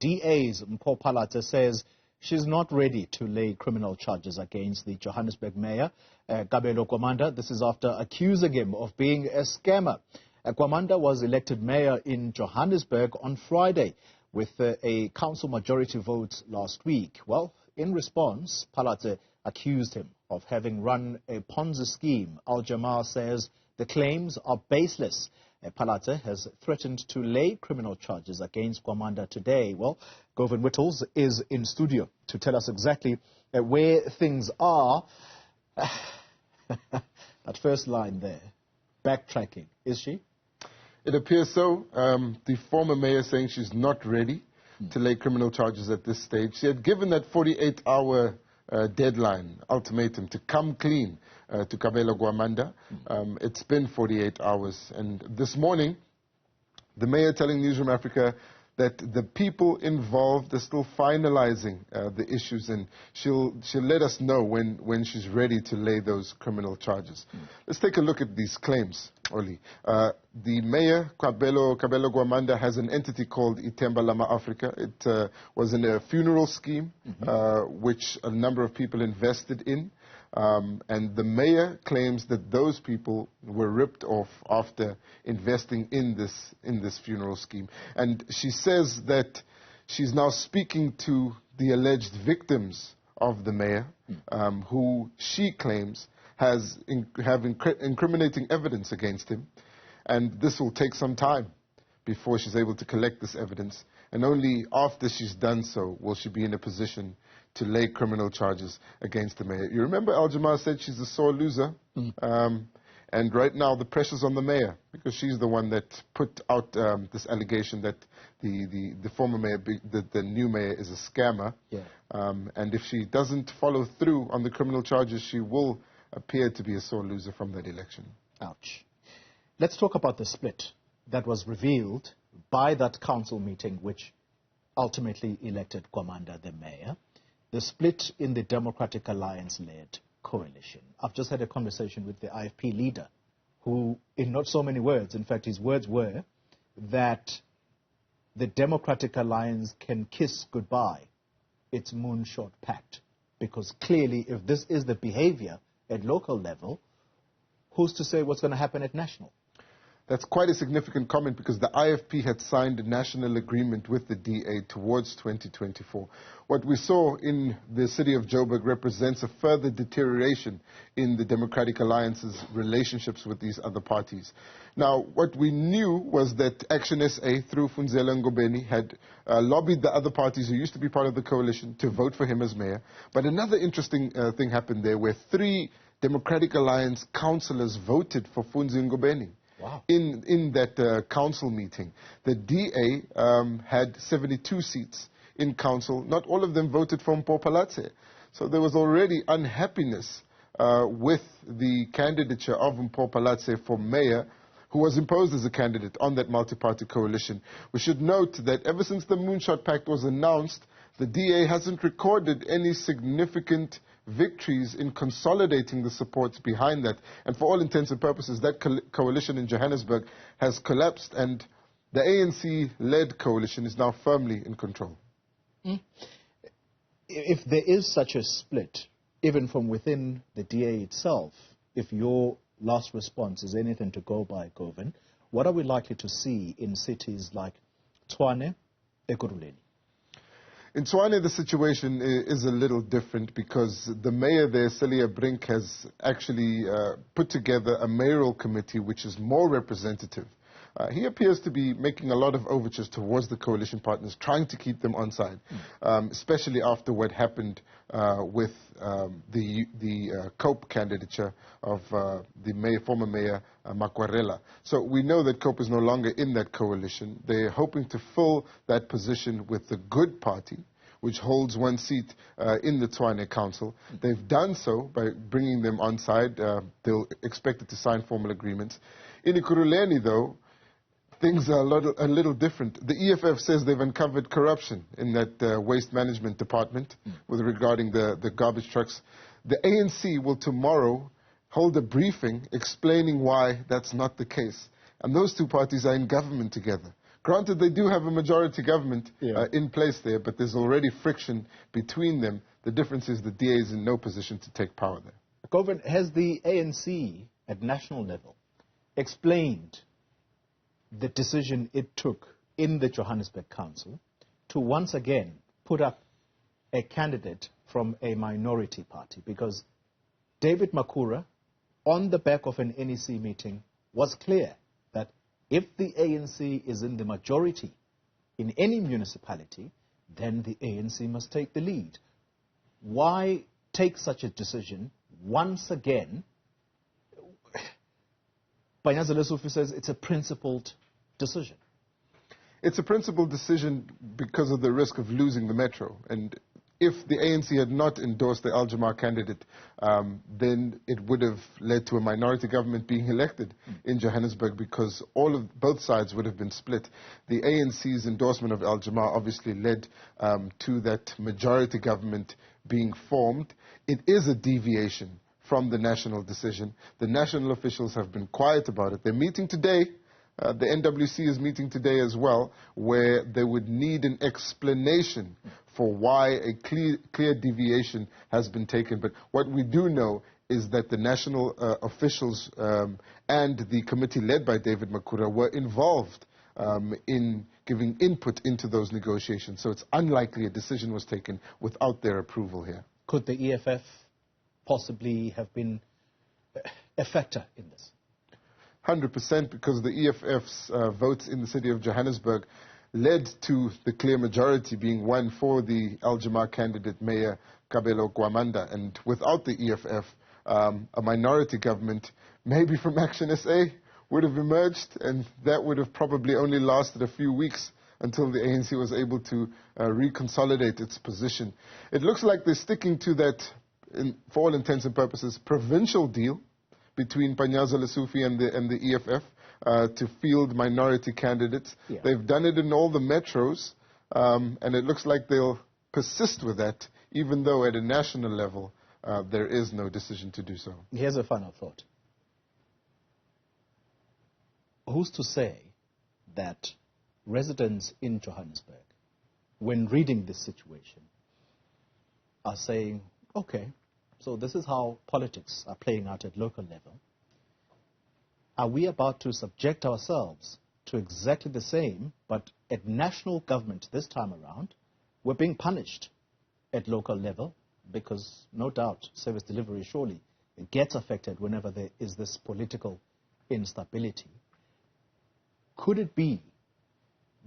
DA's Mpho Phalatse says she's not ready to lay criminal charges against the Johannesburg Mayor Kabelo Gwamanda. This is after accusing him of being a scammer. Gwamanda was elected mayor in Johannesburg on Friday with a council majority vote last week. Well, in response, Phalatse accused him of having run a Ponzi scheme. Al-Jama-ah says the claims are baseless. Phalatse has threatened to lay criminal charges against Gwamanda today. Well, Govan Whittles is in studio to tell us exactly where things are. That first line there, backtracking, is she? It appears so. The former mayor saying she's not ready to lay criminal charges at this stage. She had given that 48-hour deadline, ultimatum, to come clean to Kabelo Gwamanda. It's been 48 hours. And this morning, the mayor telling Newzroom Afrika that the people involved are still finalizing the issues, and she'll let us know when she's ready to lay those criminal charges. Let's take a look at these claims, Oli. The mayor, Kabelo Gwamanda, has an entity called Al-Jama-ah. It was in a funeral scheme, which a number of people invested in. And the mayor claims that those people were ripped off after investing in this funeral scheme. And she says that she's now speaking to the alleged victims of the mayor, who she claims have incriminating evidence against him. And this will take some time before she's able to collect this evidence. And only after she's done so will she be in a position to lay criminal charges against the mayor. You remember Al-Jama-ah said she's a sore loser? And right now the pressure's on the mayor, because she's the one that put out this allegation that the former mayor, the new mayor, is a scammer. Yeah. And if she doesn't follow through on the criminal charges, she will appear to be a sore loser from that election. Ouch. Let's talk about the split that was revealed by that council meeting which ultimately elected Gwamanda the mayor. The split in the Democratic Alliance-led coalition. I've just had a conversation with the IFP leader who, in not so many words, in fact his words were that the Democratic Alliance can kiss goodbye its moonshot pact, because clearly if this is the behavior at local level, who's to say what's going to happen at national? That's quite a significant comment, because the IFP had signed a national agreement with the DA towards 2024. What we saw in the city of Joburg represents a further deterioration in the Democratic Alliance's relationships with these other parties. Now, what we knew was that Action SA, through Funzela Ngobeni, had lobbied the other parties who used to be part of the coalition to vote for him as mayor. But another interesting thing happened there, where 3 Democratic Alliance councillors voted for Funzi Ngobeni. Wow. In that council meeting. The DA had 72 seats in council. Not all of them voted for Mpho Phalatse. So there was already unhappiness with the candidature of Mpho Phalatse for mayor, who was imposed as a candidate on that multi-party coalition. We should note that ever since the Moonshot Pact was announced, the DA hasn't recorded any significant victories in consolidating the support behind that. And for all intents and purposes, that coalition in Johannesburg has collapsed, and the ANC-led coalition is now firmly in control. If there is such a split, even from within the DA itself, if your last response is anything to go by, Govan, what are we likely to see in cities like Tshwane, Ekurhuleni? In Tshwane, the situation is a little different, because the mayor there, Celia Brink, has actually put together a mayoral committee which is more representative. He appears to be making a lot of overtures towards the coalition partners, trying to keep them on side, especially after what happened with the COPE candidature of the former mayor Makwarela. So we know that COPE is no longer in that coalition. They're hoping to fill that position with the Good Party, which holds 1 seat in the Tshwane Council. They've done so by bringing them on side. They'll expect it to sign formal agreements. In Ekurhuleni, though, things are a little different. The EFF says they've uncovered corruption in that waste management department regarding the garbage trucks. The ANC will tomorrow hold a briefing explaining why that's not the case. And those two parties are in government together. Granted, they do have a majority government in place there, but there's already friction between them. The difference is the DA is in no position to take power there. Govan, has the ANC at national level explained the decision it took in the Johannesburg Council to once again put up a candidate from a minority party? Because David Makhura, on the back of an NEC meeting, was clear that if the ANC is in the majority in any municipality, then the ANC must take the lead. Why take such a decision once again? Panyaza Lesufi says it's a principled decision. It's a principled decision because of the risk of losing the metro. And if the ANC had not endorsed the Al-Jama-ah candidate, then it would have led to a minority government being elected in Johannesburg, because both sides would have been split. The ANC's endorsement of Al-Jama-ah obviously led to that majority government being formed. It is a deviation from the national decision. The national officials have been quiet about it. They're meeting today. The NWC is meeting today as well, where they would need an explanation for why a clear deviation has been taken. But what we do know is that the national officials and the committee led by David Makhura were involved in giving input into those negotiations. So it's unlikely a decision was taken without their approval here. Could the EFF possibly have been a factor in this? 100%, because the EFF's votes in the city of Johannesburg led to the clear majority being won for the Al-Jama-ah candidate, Mayor Kabelo Gwamanda. And without the EFF, a minority government, maybe from Action SA, would have emerged, and that would have probably only lasted a few weeks until the ANC was able to reconsolidate its position. It looks like they're sticking to that, for all intents and purposes, provincial deal between Panyaza Lesufi and the EFF to field minority candidates. Yeah. They've done it in all the metros, and it looks like they'll persist with that, even though at a national level there is no decision to do so. Here's a final thought. Who's to say that residents in Johannesburg, when reading this situation, are saying, okay, so this is how politics are playing out at local level. Are we about to subject ourselves to exactly the same, but at national government this time around, we're being punished at local level, because no doubt service delivery surely gets affected whenever there is this political instability. Could it be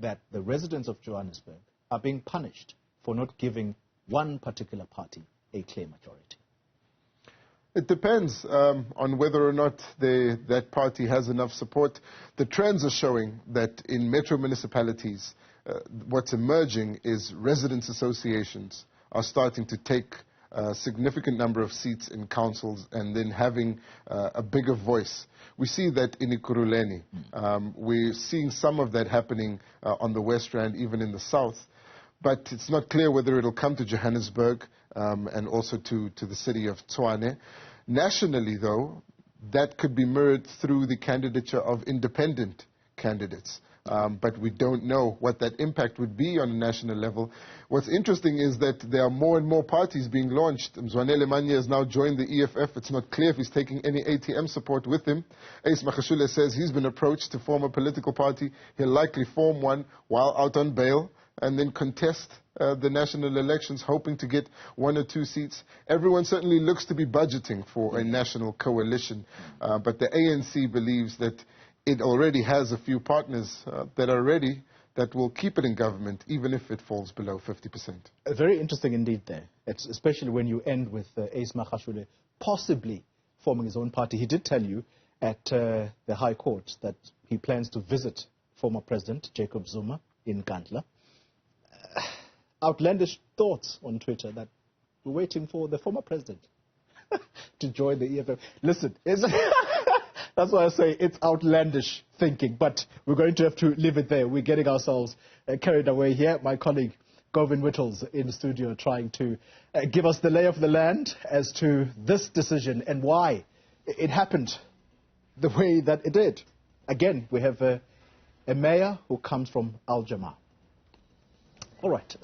that the residents of Johannesburg are being punished for not giving one particular party a clear majority? It depends on whether or not that party has enough support. The trends are showing that in metro municipalities, what's emerging is residents' associations are starting to take a significant number of seats in councils and then having a bigger voice. We see that in Ekurhuleni. We're seeing some of that happening on the West Rand, even in the South. But it's not clear whether it'll come to Johannesburg and also to the city of Tshwane. Nationally, though, that could be mirrored through the candidature of independent candidates. But we don't know what that impact would be on a national level. What's interesting is that there are more and more parties being launched. Mzwanele Manye has now joined the EFF. It's not clear if he's taking any ATM support with him. Ace Makashule says he's been approached to form a political party. He'll likely form one while out on bail and then contest the national elections, hoping to get 1 or 2 seats. Everyone certainly looks to be budgeting for a national coalition. But the ANC believes that it already has a few partners that are ready, that will keep it in government, even if it falls below 50%. Very interesting indeed there, especially when you end with Ace Makashule possibly forming his own party. He did tell you at the High Court that he plans to visit former President Jacob Zuma in Nkandla. Outlandish thoughts on Twitter that we're waiting for the former president to join the EFF. Listen, that's why I say it's outlandish thinking, but we're going to have to leave it there. We're getting ourselves carried away here. My colleague Govan Whittles in the studio trying to give us the lay of the land as to this decision and why it happened the way that it did. Again, we have a a mayor who comes from Al-Jama-ah. All right.